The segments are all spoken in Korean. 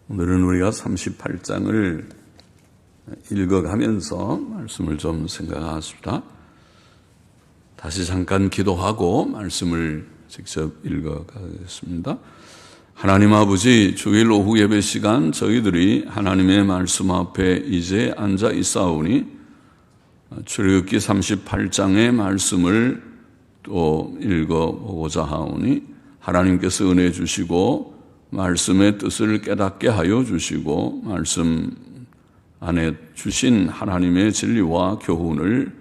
오늘은 우리가 38장을 읽어가면서 말씀을 좀 생각하십시다. 다시 잠깐 기도하고 말씀을 직접 읽어가겠습니다. 하나님 아버지, 주일 오후 예배 시간 저희들이 하나님의 말씀 앞에 이제 앉아 있사오니 출애굽기 38장의 말씀을 또 읽어보고자 하오니 하나님께서 은혜 주시고 말씀의 뜻을 깨닫게 하여 주시고 말씀 안에 주신 하나님의 진리와 교훈을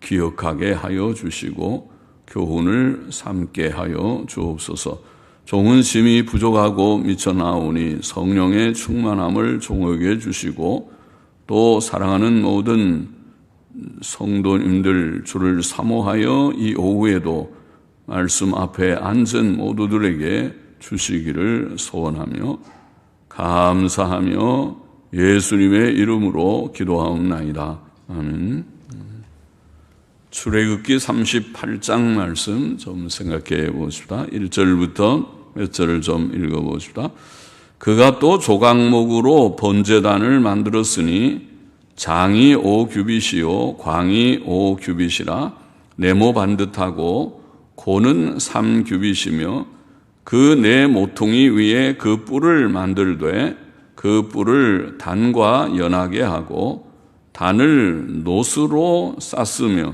기억하게 하여 주시고 교훈을 삼게 하여 주옵소서. 종은 심히 부족하고 미쳐나오니 성령의 충만함을 종에게 주시고 또 사랑하는 모든 성도님들 주를 사모하여 이 오후에도 말씀 앞에 앉은 모두들에게 주시기를 소원하며 감사하며 예수님의 이름으로 기도하옵나이다. 아멘. 출애굽기 38장 말씀 좀 생각해 보십시다. 1절부터 몇 절을 좀 읽어 보십시다. 그가 또 조각목으로 번제단을 만들었으니 장이 5규빗이요 광이 5규빗이라 네모 반듯하고 고는 3규빗이며 그 네 모퉁이 위에 그 뿔을 만들되 그 뿔을 단과 연하게 하고 단을 노스로 쌌으며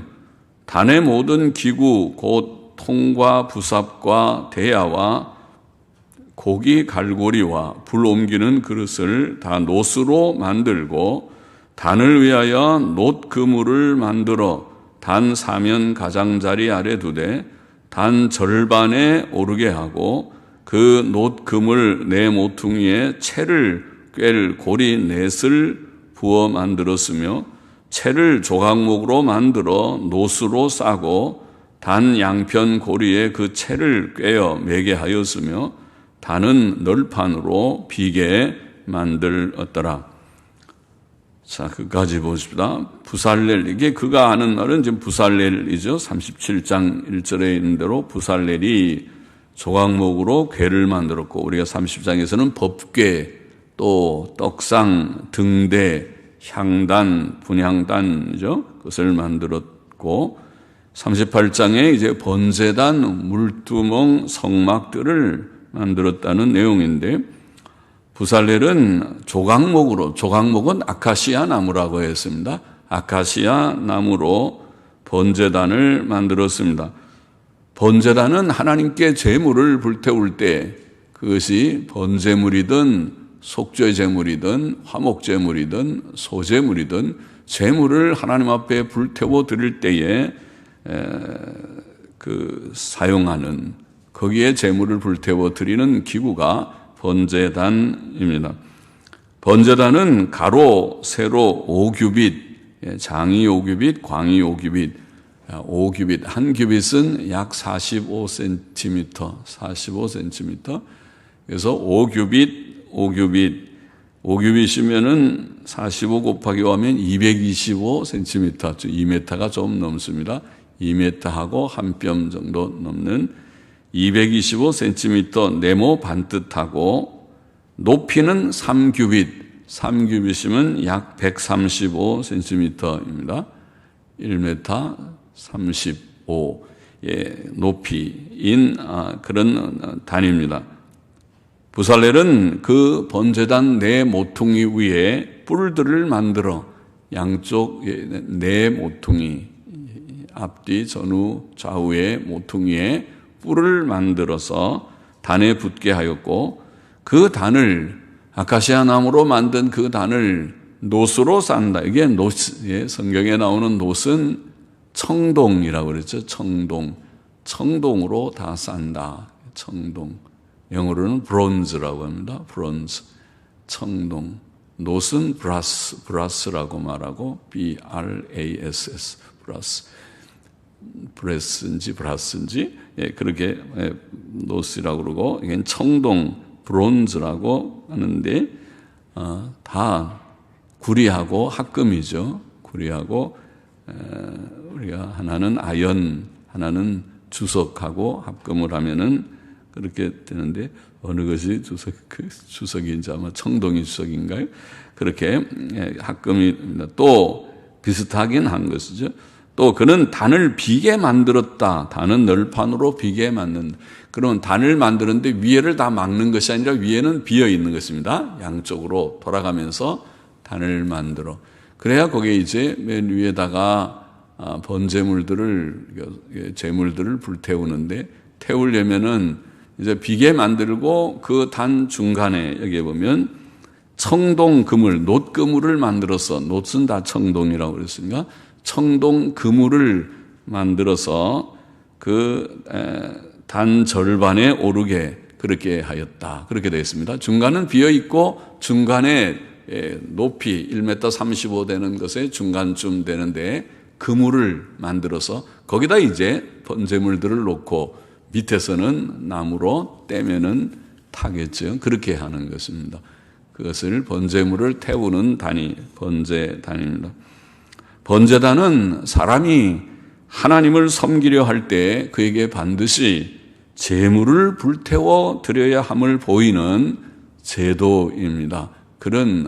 단의 모든 기구 곧 통과 부삽과 대야와 고기 갈고리와 불 옮기는 그릇을 다 노스로 만들고 단을 위하여 놋 그물을 만들어 단 사면 가장자리 아래 두되 단 절반에 오르게 하고 그 놋 그물 네 모퉁이에 채를 꿰를 고리 넷을 부어 만들었으며 채를 조각목으로 만들어 놋으로 싸고 단 양편 고리에 그 채를 꿰어 매게 하였으며 단은 널판으로 비게 만들었더라. 자, 그까지 보십시다. 부살렐, 이게 그가 하는 말은 지금 부살렐이죠. 37장 1절에 있는 대로 부살렐이 조각목으로 궤를 만들었고, 우리가 30장에서는 법궤, 또 떡상, 등대, 향단, 분향단이죠. 그것을 만들었고, 38장에 이제 번제단, 물두멍, 성막들을 만들었다는 내용인데, 부살렐은 조각목은 아카시아 나무라고 했습니다. 아카시아 나무로 번제단을 만들었습니다. 번제단은 하나님께 제물을 불태울 때 그것이 번제물이든 속죄 제물이든 화목 제물이든 소제물이든 제물을 하나님 앞에 불태워 드릴 때에 사용하는 거기에 제물을 불태워 드리는 기구가 번제단입니다. 번제단은 가로, 세로 5규빗, 장이 5규빗, 광이 5규빗, 5규빗, 한 규빗은 약 45cm. 그래서 5규빗이면은 45 곱하기 5하면 225cm, 2m가 좀 넘습니다. 2m하고 한 뼘 정도 넘는 225cm 네모 반듯하고 높이는 3규빗이면 약 135cm입니다. 1m 35의 높이인 그런 단입니다. 부살렐은 그 번제단 네 모퉁이 위에 뿔들을 만들어 양쪽 네 모퉁이 앞뒤 전후 좌우의 모퉁이에 뿔을 만들어서 단에 붙게 하였고 그 단을 아카시아 나무로 만든 그 단을 놋으로 싼다. 이게 성경에 나오는 놋은 청동이라고 그랬죠. 청동으로 다 싼다. 청동. 영어로는 브론즈라고 합니다. 브론즈. 청동. 놋은 브라스라고 말하고 BRASS. 브라스인지 그렇게 놋이라고 그러고 이건 청동 브론즈라고 하는데 다 구리하고 합금이죠. 구리하고 우리가 하나는 아연, 하나는 주석하고 합금을 하면은 그렇게 되는데 어느 것이 주석인지 아마 청동이 주석인가요? 그렇게 합금입니다. 또 비슷하긴 한 것이죠. 또 그는 단을 비게 만들었다. 단은 널판으로 비게 만든다. 그러면 단을 만드는데 위에를 다 막는 것이 아니라 위에는 비어 있는 것입니다. 양쪽으로 돌아가면서 단을 만들어. 그래야 거기에 이제 맨 위에다가 재물들을 불태우는데, 태우려면은 이제 비게 만들고 그 단 중간에 여기에 보면 청동 그물, 놋 그물을 만들어서, 놋은 다 청동이라고 그랬으니까 청동 그물을 만들어서 그 단 절반에 오르게 그렇게 하였다. 그렇게 되어 있습니다. 중간은 비어 있고 중간에 높이 1m 35 되는 것에 중간쯤 되는데 그물을 만들어서 거기다 이제 번제물들을 놓고 밑에서는 나무로 떼면은 타겠죠. 그렇게 하는 것입니다. 그것을 번제물을 태우는 단위, 번제단입니다. 번제단은 사람이 하나님을 섬기려 할 때 그에게 반드시 제물을 불태워 드려야 함을 보이는 제도입니다. 그런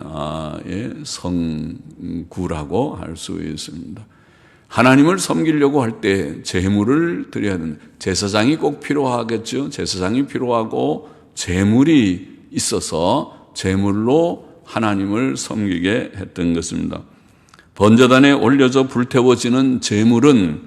성구라고 할 수 있습니다. 하나님을 섬기려고 할 때 제물을 드려야 된다. 제사장이 꼭 필요하겠죠. 제사장이 필요하고 제물이 있어서 제물로 하나님을 섬기게 했던 것입니다. 번제단에 올려져 불태워지는 제물은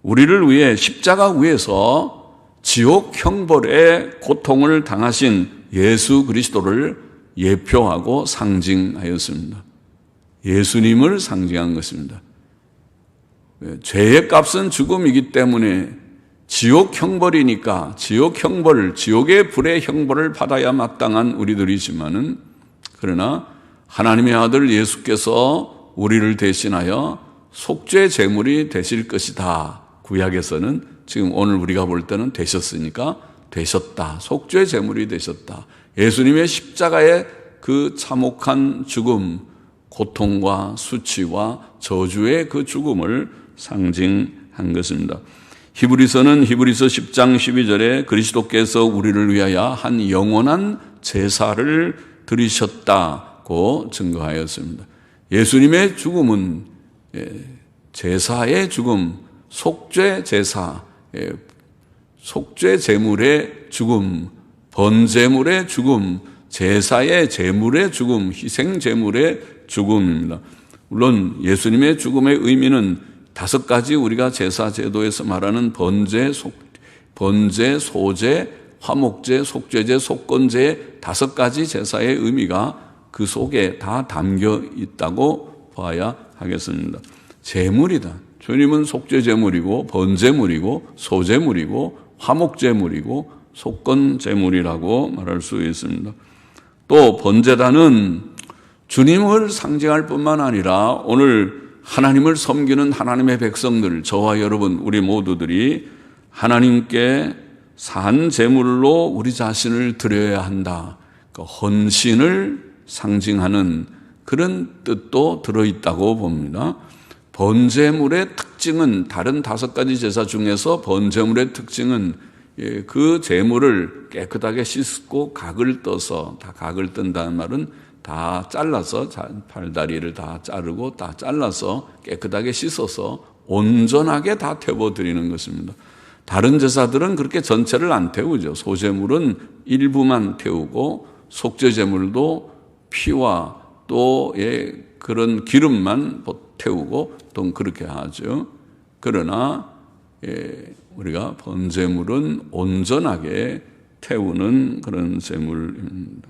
우리를 위해 십자가 위에서 지옥 형벌의 고통을 당하신 예수 그리스도를 예표하고 상징하였습니다. 예수님을 상징한 것입니다. 죄의 값은 죽음이기 때문에 지옥 형벌이니까 지옥의 불의 형벌을 받아야 마땅한 우리들이지만은, 그러나 하나님의 아들 예수께서 우리를 대신하여 속죄 제물이 되실 것이다. 구약에서는 지금 오늘 우리가 볼 때는 되셨으니까 되셨다. 속죄 제물이 되셨다. 예수님의 십자가의 그 참혹한 죽음, 고통과 수치와 저주의 그 죽음을 상징한 것입니다. 히브리서는 히브리서 10장 12절에 그리스도께서 우리를 위하여 한 영원한 제사를 드리셨다고 증거하였습니다. 예수님의 죽음은 제사의 죽음, 속죄 제사, 속죄 제물의 죽음, 번제물의 죽음, 제사의 제물의 죽음, 희생 제물의 죽음입니다. 물론 예수님의 죽음의 의미는 5가지 우리가 제사 제도에서 말하는 번제, 소제, 화목제, 속죄제, 속건제 5가지 제사의 의미가 그 속에 다 담겨 있다고 봐야 하겠습니다. 제물이다. 주님은 속죄제물이고 번제물이고 소제물이고 화목제물이고 속건제물이라고 말할 수 있습니다. 또 번제단은 주님을 상징할 뿐만 아니라 오늘 하나님을 섬기는 하나님의 백성들, 저와 여러분 우리 모두들이 하나님께 산 제물로 우리 자신을 드려야 한다. 그 헌신을 상징하는 그런 뜻도 들어있다고 봅니다. 번제물의 특징은 다른 5가지 제사 중에서 번제물의 특징은 그 제물을 깨끗하게 씻고 각을 떠서, 다 각을 뜬다는 말은 다 잘라서, 팔다리를 다 자르고 다 잘라서 깨끗하게 씻어서 온전하게 다 태워드리는 것입니다. 다른 제사들은 그렇게 전체를 안 태우죠. 소제물은 일부만 태우고 속죄제물도 피와 또 그런 기름만 태우고 또 그렇게 하죠. 그러나 우리가 번제물은 온전하게 태우는 그런 제물입니다.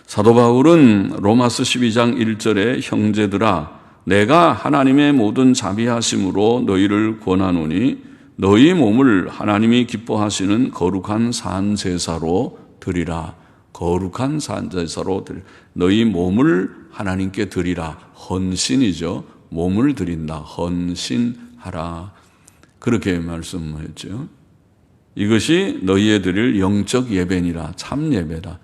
사도 바울은 로마서 12장 1절에 형제들아 내가 하나님의 모든 자비하심으로 너희를 권하노니 너희 몸을 하나님이 기뻐하시는 거룩한 산제사로 드리라. 거룩한 산제사로 드리라. 너희 몸을 하나님께 드리라. 헌신이죠. 몸을 드린다. 헌신하라. 그렇게 말씀하였죠. 이것이 너희에 드릴 영적 예배니라. 참 예배다.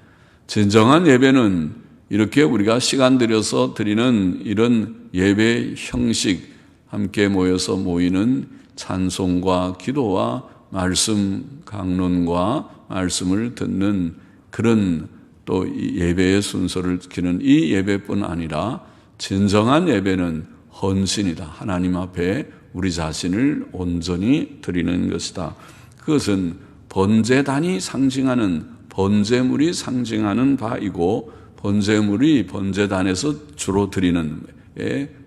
진정한 예배는 이렇게 우리가 시간 들여서 드리는 이런 예배 형식, 함께 모여서 모이는 찬송과 기도와 말씀 강론과 말씀을 듣는 그런 또 예배의 순서를 지키는 이 예배뿐 아니라 진정한 예배는 헌신이다. 하나님 앞에 우리 자신을 온전히 드리는 것이다. 그것은 번제단이 상징하는 번제물이 상징하는 바이고 번제물이 번제단에서 주로 드리는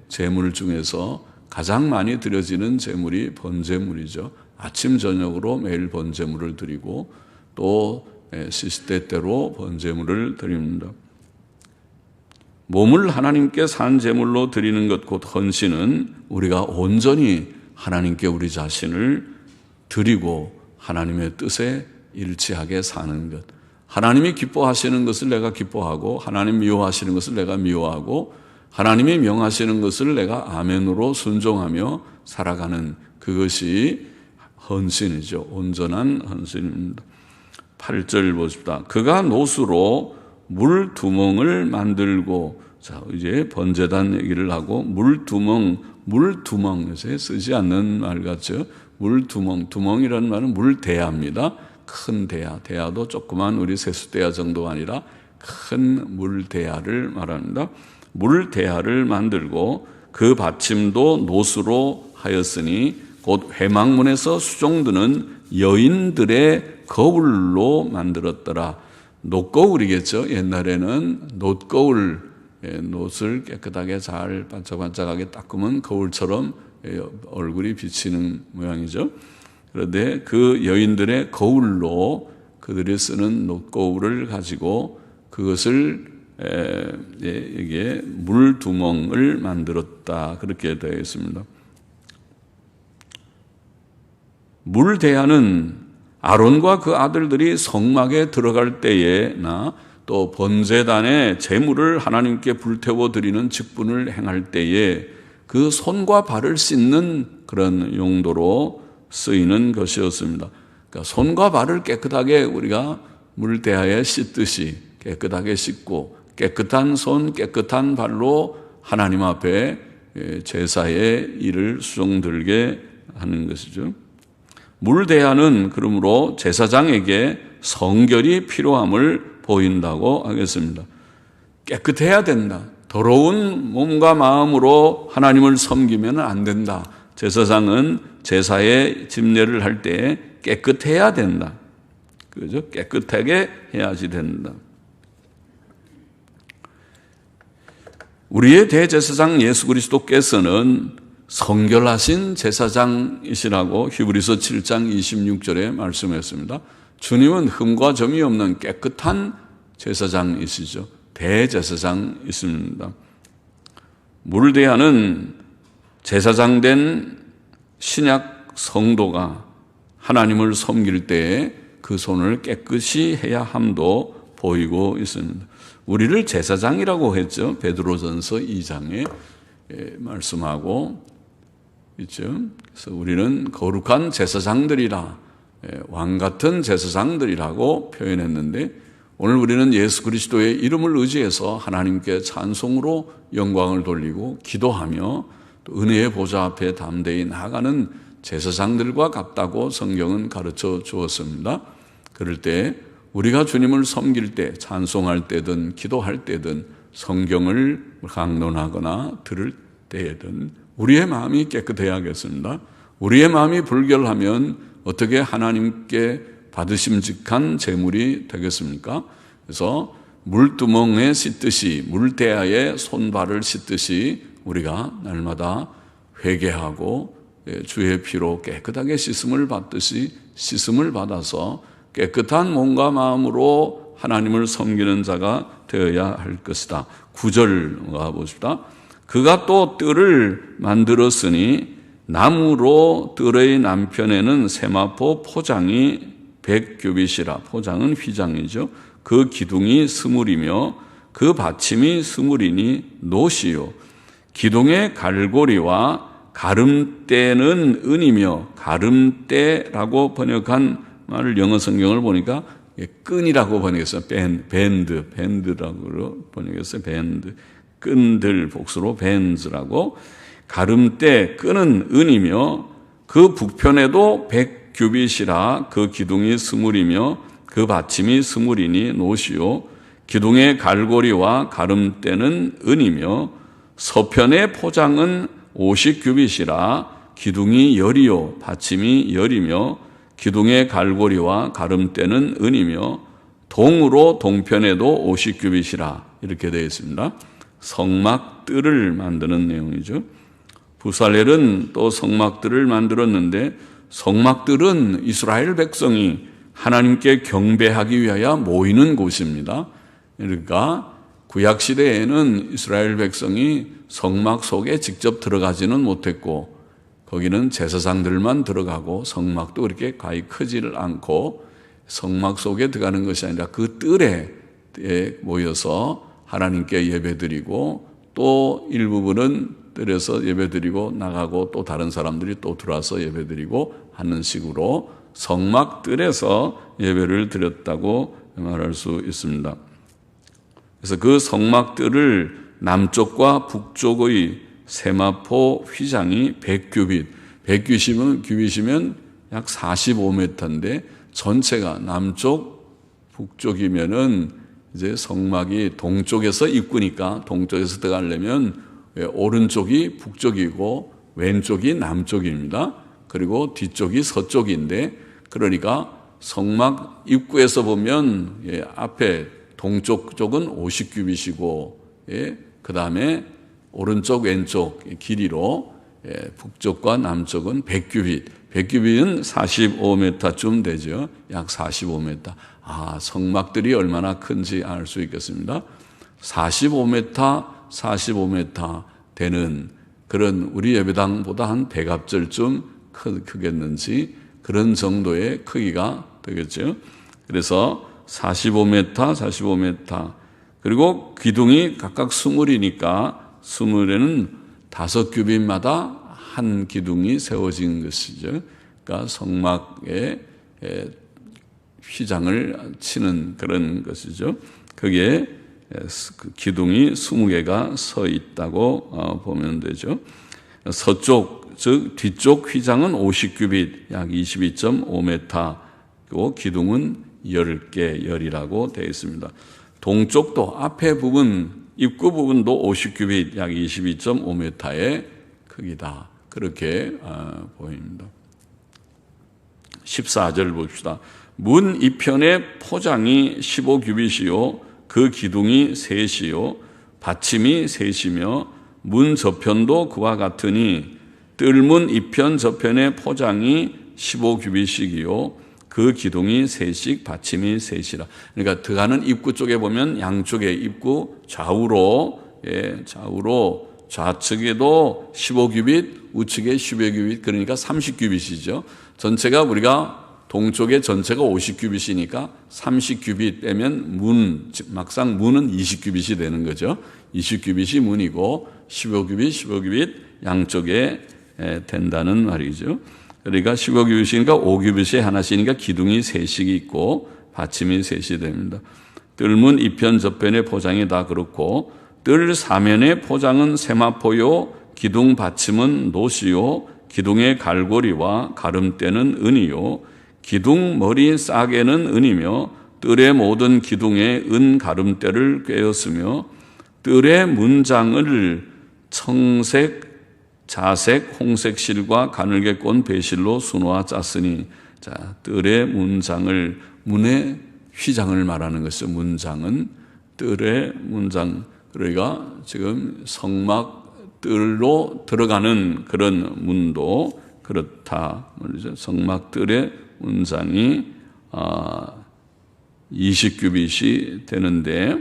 제물 중에서 가장 많이 드려지는 제물이 번제물이죠. 아침 저녁으로 매일 번제물을 드리고 또 시시때때로 번제물을 드립니다. 몸을 하나님께 산 제물로 드리는 것 곧 헌신은 우리가 온전히 하나님께 우리 자신을 드리고 하나님의 뜻에 일치하게 사는 것. 하나님이 기뻐하시는 것을 내가 기뻐하고 하나님 미워하시는 것을 내가 미워하고 하나님이 명하시는 것을 내가 아멘으로 순종하며 살아가는 그것이 헌신이죠. 온전한 헌신입니다. 8절 보십시다. 그가 노수로 물두멍을 만들고, 자, 이제 번제단 얘기를 하고, 물두멍 요새 쓰지 않는 말 같죠? 두멍이라는 말은 물대야입니다. 큰 대야, 대야도 조그만 우리 세수대야 정도가 아니라 큰 물대야를 말합니다. 물대야를 만들고 그 받침도 노수로 하였으니 곧 회막문에서 수종드는 여인들의 거울로 만들었더라. 놋거울이겠죠. 옛날에는 놋거울, 놋을 깨끗하게 잘 반짝반짝하게 닦으면 거울처럼 얼굴이 비치는 모양이죠. 그런데 그 여인들의 거울로 그들이 쓰는 놋거울을 가지고 그것을 이게 물두멍을 만들었다. 그렇게 되어 있습니다. 물대야는 아론과 그 아들들이 성막에 들어갈 때에나 또 번제단에 제물을 하나님께 불태워 드리는 직분을 행할 때에 그 손과 발을 씻는 그런 용도로 쓰이는 것이었습니다. 그러니까 손과 발을 깨끗하게 우리가 물대야에 씻듯이 깨끗하게 씻고 깨끗한 손, 깨끗한 발로 하나님 앞에 제사의 일을 수종들게 하는 것이죠. 물대야는 그러므로 제사장에게 성결이 필요함을 보인다고 하겠습니다. 깨끗해야 된다. 더러운 몸과 마음으로 하나님을 섬기면 안 된다. 제사장은 제사의 집례를 할 때 깨끗해야 된다. 그죠? 깨끗하게 해야지 된다. 우리의 대제사장 예수 그리스도께서는 성결하신 제사장이시라고 히브리서 7장 26절에 말씀했습니다. 주님은 흠과 점이 없는 깨끗한 제사장이시죠. 대제사장이십니다. 물대야는 제사장된 신약 성도가 하나님을 섬길 때에 그 손을 깨끗이 해야 함도 보이고 있습니다. 우리를 제사장이라고 했죠. 베드로전서 2장에 말씀하고 있죠. 그래서 우리는 거룩한 제사장들이라, 왕 같은 제사장들이라고 표현했는데 오늘 우리는 예수 그리스도의 이름을 의지해서 하나님께 찬송으로 영광을 돌리고 기도하며 또 은혜의 보좌 앞에 담대히 나아가는 제사장들과 같다고 성경은 가르쳐 주었습니다. 그럴 때 우리가 주님을 섬길 때, 찬송할 때든 기도할 때든 성경을 강론하거나 들을 때에든 우리의 마음이 깨끗해야겠습니다. 우리의 마음이 불결하면 어떻게 하나님께 받으심직한 제물이 되겠습니까? 그래서 물두멍에 씻듯이, 물대야에 손발을 씻듯이 우리가 날마다 회개하고 주의 피로 깨끗하게 씻음을 받듯이 씻음을 받아서 깨끗한 몸과 마음으로 하나님을 섬기는 자가 되어야 할 것이다. 9절 가보십시다. 그가 또 뜰을 만들었으니 나무로 뜰의 남편에는 세마포 포장이 100규빗이라. 포장은 휘장이죠. 그 기둥이 스물이며 그 받침이 스물이니 노시요. 기둥의 갈고리와 가름대는 은이며, 가름대라고 번역한 말을 영어 성경을 보니까 끈이라고 번역했어요. 밴드라고 번역했어요. 밴드. 끈들 복수로 밴즈라고. 가름대 끈은 은이며 그 북편에도 100규빗이라 그 기둥이 스물이며 그 받침이 스물이니 노시요 기둥의 갈고리와 가름대는 은이며 서편의 포장은 50규빗이라 기둥이 열이요 받침이 열이며 기둥의 갈고리와 가름대는 은이며 동으로 동편에도 50규빗이라 이렇게 되어 있습니다. 성막들을 만드는 내용이죠. 부살렐은 또 성막들을 만들었는데 성막들은 이스라엘 백성이 하나님께 경배하기 위하여 모이는 곳입니다. 그러니까 구약시대에는 이스라엘 백성이 성막 속에 직접 들어가지는 못했고 거기는 제사장들만 들어가고 성막도 그렇게 가히 크지를 않고 성막 속에 들어가는 것이 아니라 그 뜰에 모여서 하나님께 예배드리고 또 일부분은 뜰에서 예배드리고 나가고 또 다른 사람들이 또 들어와서 예배드리고 하는 식으로 성막 뜰에서 예배를 드렸다고 말할 수 있습니다. 그래서 그 성막들을 남쪽과 북쪽의 세마포 휘장이 100규빗, 100규빗이면 약 45m인데 전체가 남쪽, 북쪽이면은 이제 성막이 동쪽에서 입구니까 동쪽에서 들어가려면 오른쪽이 북쪽이고 왼쪽이 남쪽입니다. 그리고 뒤쪽이 서쪽인데 그러니까 성막 입구에서 보면 앞에 동쪽 쪽은 50규빗이고 그 다음에 오른쪽 왼쪽 길이로 북쪽과 남쪽은 100규빗 100규빗은 45m쯤 되죠. 약 45m. 성막들이 얼마나 큰지 알 수 있겠습니다. 45m 되는 그런 우리 예배당보다 한 100앞절쯤 크겠는지 그런 정도의 크기가 되겠죠. 그래서 45m 그리고 기둥이 각각 20이니까 20에는 5규빗마다 한 기둥이 세워진 것이죠. 그러니까 성막에 휘장을 치는 그런 것이죠. 거기에 기둥이 20개가 서 있다고 보면 되죠. 서쪽, 즉 뒤쪽 휘장은 50규빗, 약 22.5m, 그리고 기둥은 10개, 열이라고 되어 있습니다. 동쪽도 앞에 부분, 입구 부분도 50규빗, 약 22.5m의 크기다. 그렇게 보입니다. 14절 봅시다. 문 이편의 포장이 15규빗이요 그 기둥이 셋이요 받침이 셋이며 문 저편도 그와 같으니 뜰문 이편 저편의 포장이 15규빗이요 그 기둥이 셋씩 받침이 셋이라. 그러니까 들어가는 입구 쪽에 보면 양쪽에 입구 좌우로 좌측에도 15규빗 우측에 10규빗 그러니까 30규빗이죠. 전체가 우리가 동쪽에 전체가 50규빗이니까 30규빗 빼면 막상 문은 20규빗이 되는 거죠. 20규빗이 문이고 15규빗 양쪽에 된다는 말이죠. 그러니까 15규빗이니까 5규빗이 하나씩이니까 기둥이 셋이 있고 받침이 셋이 됩니다. 뜰문 이편 저편의 포장이 다 그렇고 뜰 사면의 포장은 세마포요 기둥 받침은 노시요 기둥의 갈고리와 가름대는 은이요 기둥 머리 싸개는 은이며 뜰의 모든 기둥에 은 가름대를 꿰었으며 뜰의 문장을 청색, 자색, 홍색 실과 가늘게 꼰 배실로 수놓아 짰으니 자, 뜰의 문장을 문의 휘장을 말하는 것이죠. 문장은 뜰의 문장 그러니까 지금 성막 뜰로 들어가는 그런 문도 그렇다 말이죠. 성막 뜰의 문장이 20규빗이 되는데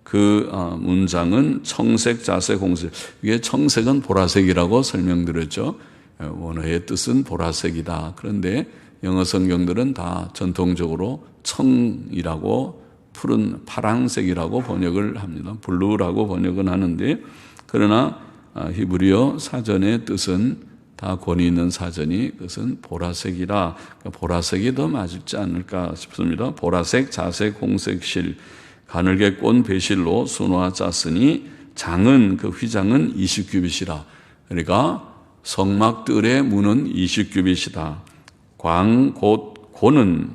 그 문장은 청색, 자색, 홍색. 이게 청색은 보라색이라고 설명드렸죠. 원어의 뜻은 보라색이다. 그런데 영어 성경들은 다 전통적으로 청이라고 푸른 파란색이라고 번역을 합니다. 블루라고 번역은 하는데 그러나 히브리어 사전의 뜻은 다 권위 있는 사전이 그것은 보라색이라 그러니까 보라색이 더 맞지 않을까 싶습니다. 보라색, 자색, 홍색 실 가늘게 꼰 배실로 수놓아 짰으니 장은 그 휘장은 20규빗이라 그러니까 성막 뜰의 문은 20규빗이다. 광 곧 고는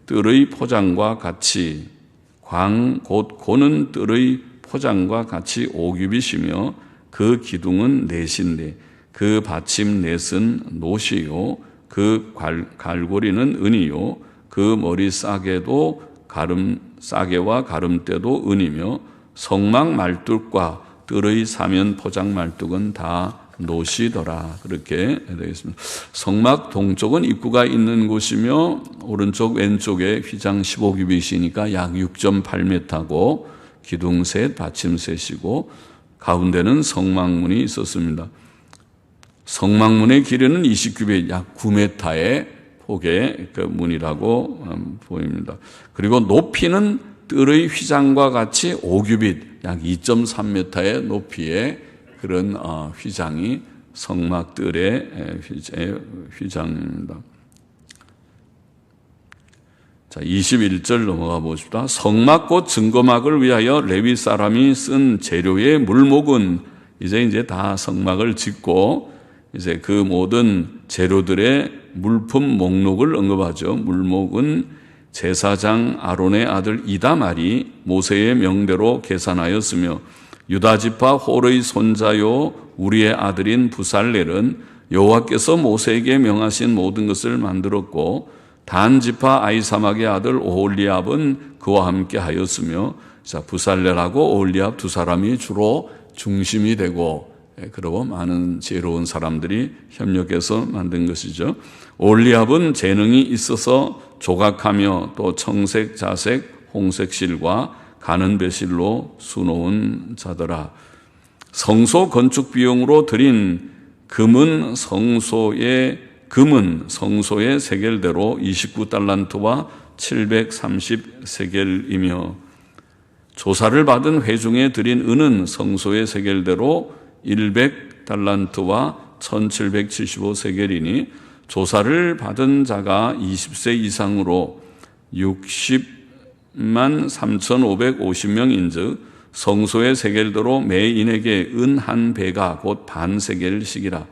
뜰의 포장과 같이 광 곧 고는 뜰의 포장과 같이 5규빗이며 그 기둥은 넷인데 그 받침 넷은 노시요 그 갈고리는 은이요 그 머리 싸개도 싸개와 가름대도 은이며 성막 말뚝과 뜰의 사면 포장 말뚝은 다 노시더라. 그렇게 되겠습니다. 성막 동쪽은 입구가 있는 곳이며 오른쪽 왼쪽에 휘장 15규빗이니까 약 6.8m고 기둥 셋, 받침 셋이고 가운데는 성막문이 있었습니다. 성막문의 길이는 20규빗, 약 9m의 폭의 그 문이라고 보입니다. 그리고 높이는 뜰의 휘장과 같이 5규빗, 약 2.3m의 높이의 그런 휘장이 성막 뜰의 휘장입니다. 자, 21절 넘어가 보십시다. 성막 곧 증거막을 위하여 레위 사람이 쓴 재료의 물목은 이제 다 성막을 짓고 이제 그 모든 재료들의 물품 목록을 언급하죠. 물목은 제사장 아론의 아들 이다말이 모세의 명대로 계산하였으며 유다 지파 홀의 손자요 우리의 아들인 부살렐은 여호와께서 모세에게 명하신 모든 것을 만들었고 단 지파 아히사막의 아들 오홀리압은 그와 함께 하였으며 자, 부살렐하고 오홀리압 두 사람이 주로 중심이 되고 그리고 많은 지혜로운 사람들이 협력해서 만든 것이죠. 오홀리압은 재능이 있어서 조각하며 또 청색, 자색, 홍색 실과 가는 배실로 수놓은 자더라. 성소 건축 비용으로 드린 금은 성소의 세겔대로 29달란트와 730세겔이며 조사를 받은 회중에 드린 은은 성소의 세겔대로 100달란트와 1775세겔이니 조사를 받은 자가 20세 이상으로 603,550명인즉 성소의 세겔대로 매인에게 은 한 배가 곧 반세겔씩이라.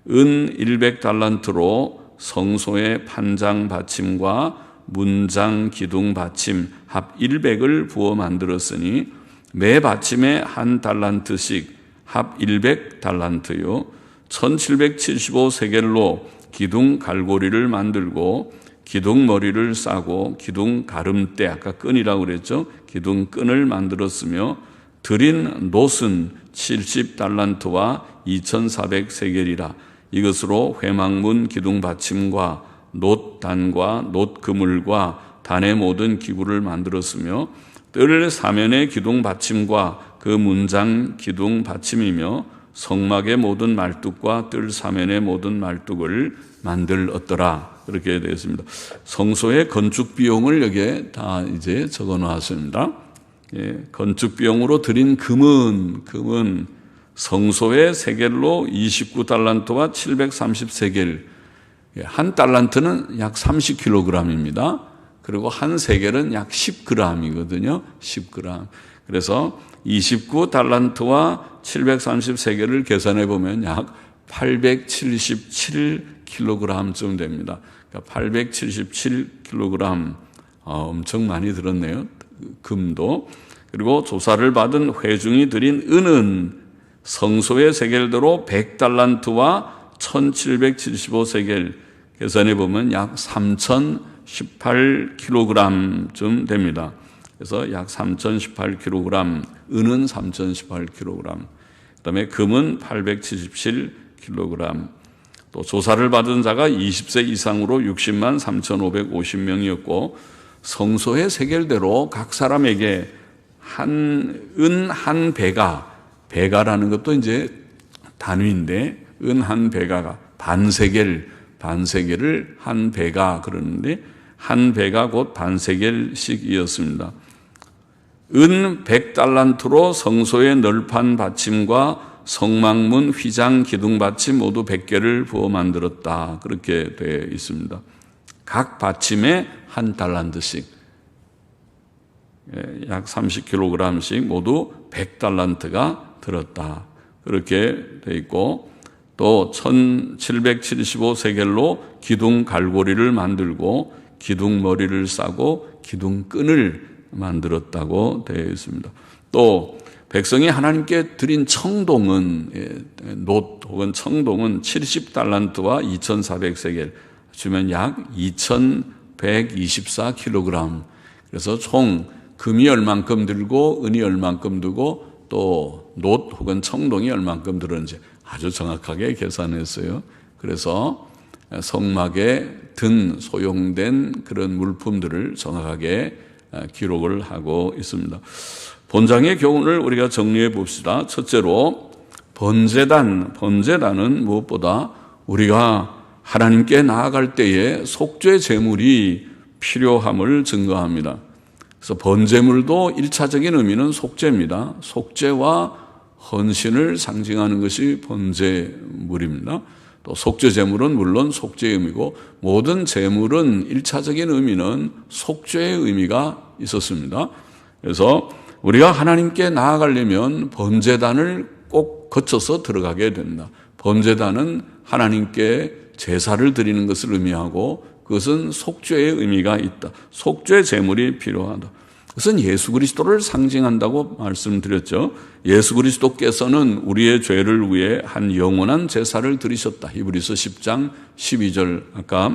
은 100달란트로 성소의 판장 받침과 문장 기둥 받침 합 100을 부어 만들었으니 매 받침에 한 달란트씩 합 100달란트요 1775세겔로 기둥 갈고리를 만들고 기둥 머리를 싸고 기둥 가름대 아까 끈이라고 그랬죠. 기둥 끈을 만들었으며 드린 놋은 70달란트와 2400세겔이라. 이것으로 회막문 기둥 받침과 놋단과 놋그물과 단의 모든 기구를 만들었으며 뜰 사면의 기둥 받침과 그 문장 기둥 받침이며 성막의 모든 말뚝과 뜰 사면의 모든 말뚝을 만들었더라. 그렇게 되어 있습니다. 성소의 건축 비용을 여기에 다 이제 적어 놨습니다. 예, 건축 비용으로 드린 금은 성소의 세겔로 29달란트와 730세겔. 한 달란트는 약 30kg입니다. 그리고 한 세겔은 약 10g이거든요. 10g. 그래서 29달란트와 730세겔을 계산해 보면 약 877kg쯤 됩니다. 그러니까 877kg 엄청 많이 들었네요. 금도. 그리고 조사를 받은 회중이 드린 은은 성소의 세겔대로 100달란트와 1775세겔 계산해 보면 약 3018kg쯤 됩니다. 그래서 약 3018kg, 은은 3018kg, 그다음에 금은 877kg. 또 조사를 받은 자가 20세 이상으로 60만 3,550명이었고 성소의 세겔대로 각 사람에게 은 한 배가라는 것도 이제 단위인데 은 한 배가가 반세겔을 한 배가 그러는데 한 배가 곧 반세겔씩이었습니다. 은 100달란트로 성소의 널판 받침과 성막문 휘장 기둥 받침 모두 100개를 부어 만들었다. 그렇게 되어 있습니다. 각 받침에 한 달란트씩 약 30kg씩 모두 100달란트가 들었다. 그렇게 되어 있고 또 1775세겔로 기둥 갈고리를 만들고 기둥 머리를 싸고 기둥 끈을 만들었다고 되어 있습니다. 또 백성이 하나님께 드린 청동은 놋 혹은 청동은 70달란트와 2400세겔 주면 약 2124kg. 그래서 총 금이 얼만큼 들고 은이 얼만큼 들고 또 놋 혹은 청동이 얼만큼 들었는지 아주 정확하게 계산했어요. 그래서 성막에 든 소용된 그런 물품들을 정확하게 기록을 하고 있습니다. 본장의 교훈을 우리가 정리해 봅시다. 첫째로 번제단은 무엇보다 우리가 하나님께 나아갈 때에 속죄 제물이 필요함을 증거합니다. 그래서 번제물도 1차적인 의미는 속죄입니다. 속죄와 헌신을 상징하는 것이 번제물입니다. 또 속죄 제물은 물론 속죄의 의미고 모든 제물은 1차적인 의미는 속죄의 의미가 있었습니다. 그래서 우리가 하나님께 나아가려면 번제단을 꼭 거쳐서 들어가게 된다. 번제단은 하나님께 제사를 드리는 것을 의미하고 그것은 속죄의 의미가 있다. 속죄 제물이 필요하다. 그것은 예수 그리스도를 상징한다고 말씀드렸죠. 예수 그리스도께서는 우리의 죄를 위해 한 영원한 제사를 드리셨다. 히브리서 10장 12절 아까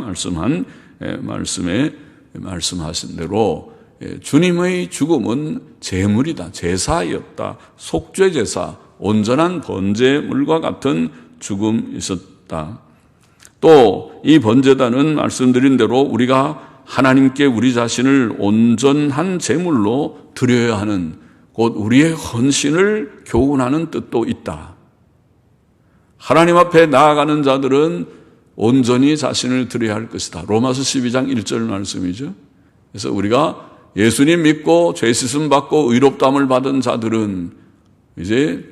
말씀하신 대로 주님의 죽음은 제물이다. 제사였다. 속죄 제사, 온전한 번제물과 같은 죽음이었다. 또 이 번제단은 말씀드린 대로 우리가 하나님께 우리 자신을 온전한 제물로 드려야 하는 곧 우리의 헌신을 교훈하는 뜻도 있다. 하나님 앞에 나아가는 자들은 온전히 자신을 드려야 할 것이다. 로마서 12장 1절 말씀이죠. 그래서 우리가 예수님 믿고 죄 씻음 받고 의롭다함을 받은 자들은 이제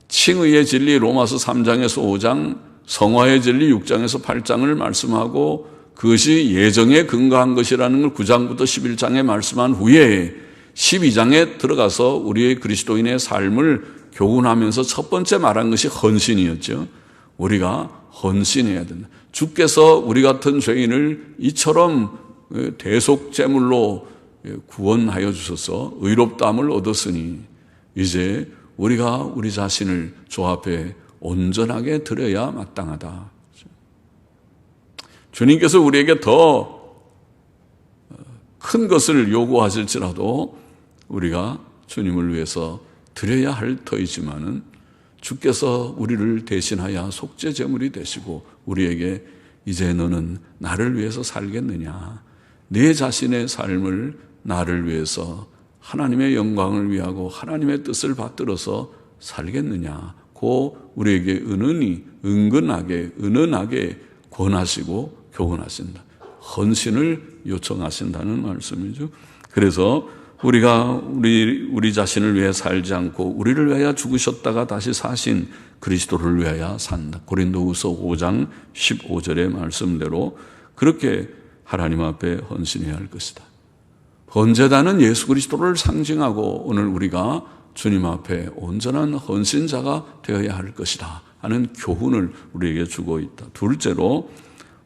칭의의 진리 로마서 3장에서 5장, 성화의 진리 6장에서 8장을 말씀하고 그것이 예정에 근거한 것이라는 걸 9장부터 11장에 말씀한 후에 12장에 들어가서 우리의 그리스도인의 삶을 교훈하면서 첫 번째 말한 것이 헌신이었죠. 우리가 헌신해야 된다. 주께서 우리 같은 죄인을 이처럼 대속제물로 구원하여 주셔서 의롭다함을 얻었으니 이제 우리가 우리 자신을 주 앞에 온전하게 드려야 마땅하다. 주님께서 우리에게 더 큰 것을 요구하실지라도 우리가 주님을 위해서 드려야 할 터이지만은 주께서 우리를 대신하여 속죄 제물이 되시고 우리에게 이제 너는 나를 위해서 살겠느냐, 네 자신의 삶을 나를 위해서 하나님의 영광을 위하고 하나님의 뜻을 받들어서 살겠느냐, 고 우리에게 은은하게 권하시고 교훈하신다. 헌신을 요청하신다는 말씀이죠. 그래서 우리가 우리 자신을 위해 살지 않고 우리를 위하여 죽으셨다가 다시 사신 그리스도를 위하여 산다. 고린도후서 5장 15절의 말씀대로 그렇게 하나님 앞에 헌신해야 할 것이다. 번제단은 예수 그리스도를 상징하고 오늘 우리가 주님 앞에 온전한 헌신자가 되어야 할 것이다 하는 교훈을 우리에게 주고 있다. 둘째로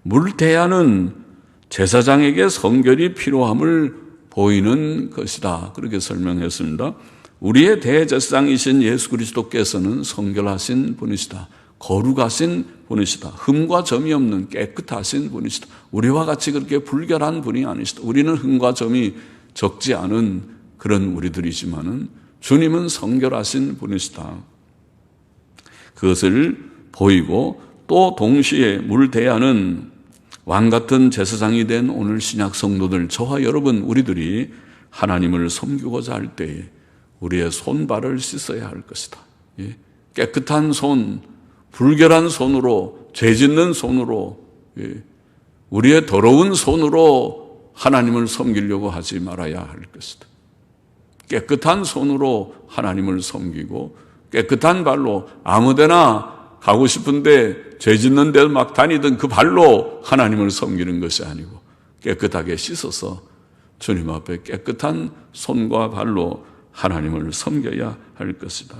물대야는 제사장에게 성결이 필요함을 보이는 것이다. 그렇게 설명했습니다. 우리의 대제사장이신 예수 그리스도께서는 성결하신 분이시다. 거룩하신 분이시다. 흠과 점이 없는 깨끗하신 분이시다. 우리와 같이 그렇게 불결한 분이 아니시다. 우리는 흠과 점이 적지 않은 그런 우리들이지만은 주님은 성결하신 분이시다. 그것을 보이고 또 동시에 물대야는 왕 같은 제사장이 된 오늘 신약 성도들, 저와 여러분 우리들이 하나님을 섬기고자 할 때에 우리의 손발을 씻어야 할 것이다. 깨끗한 손, 불결한 손으로, 죄 짓는 손으로, 우리의 더러운 손으로 하나님을 섬기려고 하지 말아야 할 것이다. 깨끗한 손으로 하나님을 섬기고 깨끗한 발로 아무데나 가고 싶은데 죄 짓는 데 막 다니던 그 발로 하나님을 섬기는 것이 아니고 깨끗하게 씻어서 주님 앞에 깨끗한 손과 발로 하나님을 섬겨야 할 것이다.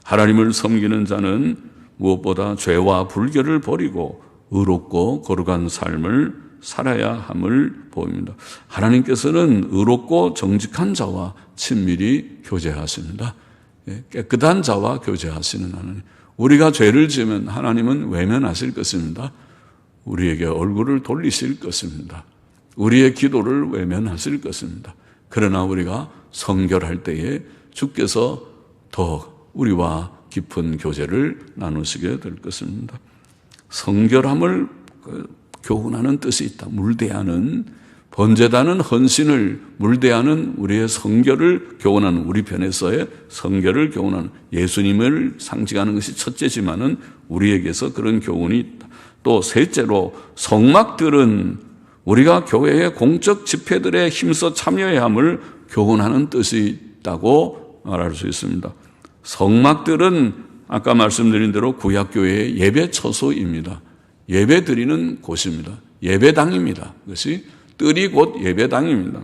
하나님을 섬기는 자는 무엇보다 죄와 불결을 버리고 의롭고 거룩한 삶을 살아야 함을 보입니다. 하나님께서는 의롭고 정직한 자와 친밀히 교제하십니다. 깨끗한 자와 교제하시는 하나님. 우리가 죄를 지으면 하나님은 외면하실 것입니다. 우리에게 얼굴을 돌리실 것입니다. 우리의 기도를 외면하실 것입니다. 그러나 우리가 성결할 때에 주께서 더 우리와 깊은 교제를 나누시게 될 것입니다. 성결함을 교훈하는 뜻이 있다. 물대하는, 번제다는 헌신을 물대하는 우리의 성결을 교훈하는, 우리 편에서의 성결을 교훈하는, 예수님을 상징하는 것이 첫째지만은 우리에게서 그런 교훈이 있다. 또 셋째로 성막들은 우리가 교회의 공적 집회들에 힘써 참여해야 함을 교훈하는 뜻이 있다고 말할 수 있습니다. 성막들은 아까 말씀드린 대로 구약교회의 예배 처소입니다. 예배 드리는 곳입니다. 예배당입니다. 그것이 뜰이 곧 예배당입니다.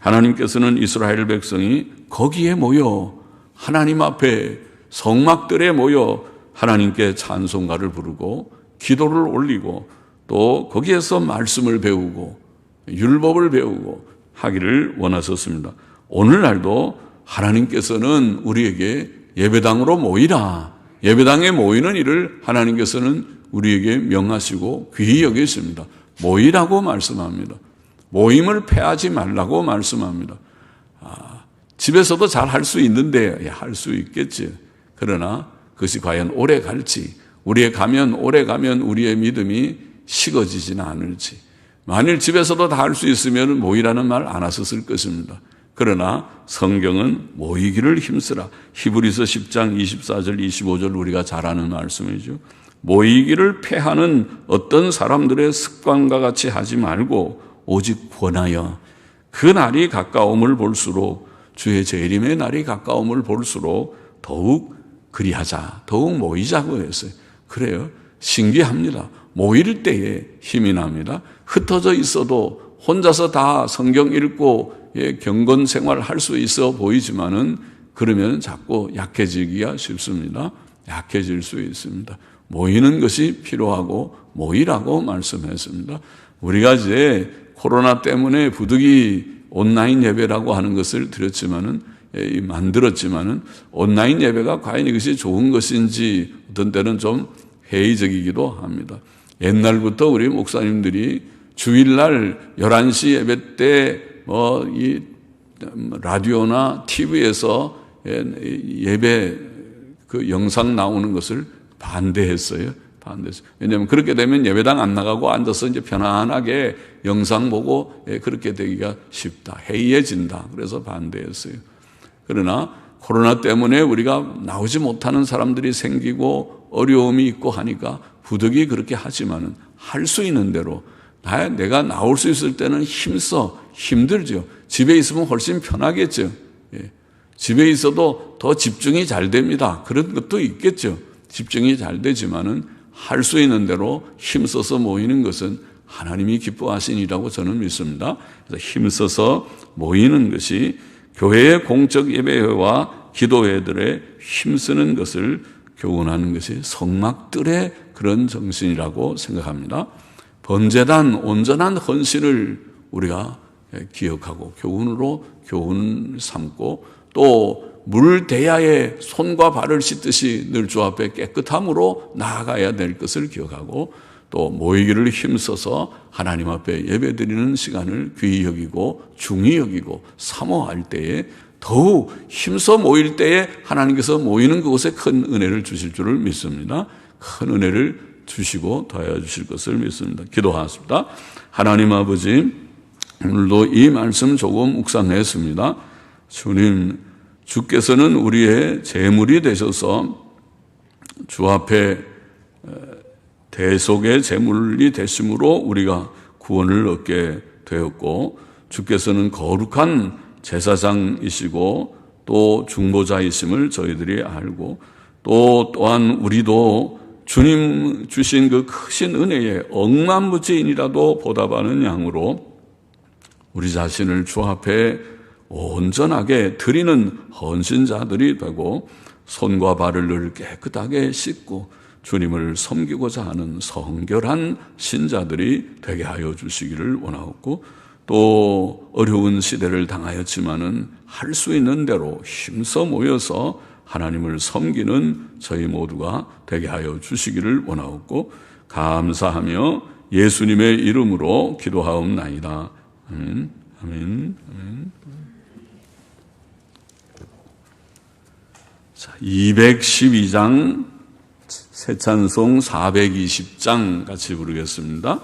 하나님께서는 이스라엘 백성이 거기에 모여 하나님 앞에 성막들에 모여 하나님께 찬송가를 부르고 기도를 올리고 또 거기에서 말씀을 배우고 율법을 배우고 하기를 원하셨습니다. 오늘날도 하나님께서는 우리에게 예배당으로 모이라, 예배당에 모이는 일을 하나님께서는 우리에게 명하시고 귀히 여기십니다. 모이라고 말씀합니다. 모임을 패하지 말라고 말씀합니다. 집에서도 잘 할 수 있는데 할 수 있겠지. 그러나 그것이 과연 오래 갈지, 오래 가면 우리의 믿음이 식어지지는 않을지. 만일 집에서도 다 할 수 있으면 모이라는 말 안 하셨을 것입니다. 그러나 성경은 모이기를 힘쓰라. 히브리서 10장 24절 25절 우리가 잘 아는 말씀이죠. 모이기를 패하는 어떤 사람들의 습관과 같이 하지 말고 오직 권하여 그 날이 가까움을 볼수록, 주의 재림의 날이 가까움을 볼수록 더욱 그리하자, 더욱 모이자고 했어요. 그래요. 신기합니다. 모일 때에 힘이 납니다. 흩어져 있어도 혼자서 다 성경 읽고 경건 생활을 할 수 있어 보이지만은 그러면 자꾸 약해지기가 쉽습니다. 약해질 수 있습니다. 모이는 것이 필요하고 모이라고 말씀했습니다. 우리가 이제 코로나 때문에 부득이 온라인 예배라고 하는 것을 만들었지만은 온라인 예배가 과연 이것이 좋은 것인지 어떤 때는 좀 회의적이기도 합니다. 옛날부터 우리 목사님들이 주일날 11시 예배 때 이 라디오나 TV에서 예배 그 영상 나오는 것을 반대했어요. 왜냐하면 그렇게 되면 예배당 안 나가고 앉아서 이제 편안하게 영상 보고 그렇게 되기가 쉽다. 해이해진다. 그래서 반대했어요. 그러나 코로나 때문에 우리가 나오지 못하는 사람들이 생기고 어려움이 있고 하니까 부득이 그렇게 하지만은 할 수 있는 대로 내가 나올 수 있을 때는 힘들죠. 집에 있으면 훨씬 편하겠죠. 집에 있어도 더 집중이 잘 됩니다. 그런 것도 있겠죠. 집중이 잘 되지만은 할 수 있는 대로 힘써서 모이는 것은 하나님이 기뻐하신 일이라고 저는 믿습니다. 그래서 힘써서 모이는 것이 교회의 공적 예배회와 기도회들의 힘쓰는 것을 교훈하는 것이 성막들의 그런 정신이라고 생각합니다. 번제단 온전한 헌신을 우리가 기억하고 교훈을 삼고 또 물대야에 손과 발을 씻듯이 늘 주 앞에 깨끗함으로 나아가야 될 것을 기억하고 또 모이기를 힘써서 하나님 앞에 예배드리는 시간을 귀히 여기고 중히 여기고 사모할 때에 더욱 힘써 모일 때에 하나님께서 모이는 그곳에 큰 은혜를 주실 줄을 믿습니다. 큰 은혜를 주시고 더하여 주실 것을 믿습니다. 기도하겠습니다. 하나님 아버지, 오늘도 이 말씀 조금 묵상했습니다. 주님, 주께서는 우리의 제물이 되셔서 주 앞에 대속의 제물이 되심으로 우리가 구원을 얻게 되었고, 주께서는 거룩한 제사장이시고 또 중보자이심을 저희들이 알고 또한 우리도 주님 주신 그 크신 은혜에 억만무지인이라도 보답하는 양으로 우리 자신을 주 앞에 온전하게 드리는 헌신자들이 되고 손과 발을 늘 깨끗하게 씻고 주님을 섬기고자 하는 성결한 신자들이 되게 하여 주시기를 원하옵고, 또 어려운 시대를 당하였지만은 할 수 있는 대로 힘써 모여서 하나님을 섬기는 저희 모두가 되게 하여 주시기를 원하옵고, 감사하며 예수님의 이름으로 기도하옵나이다. 아멘. 아멘. 아멘. 자, 212장 새 찬송 420장 같이 부르겠습니다.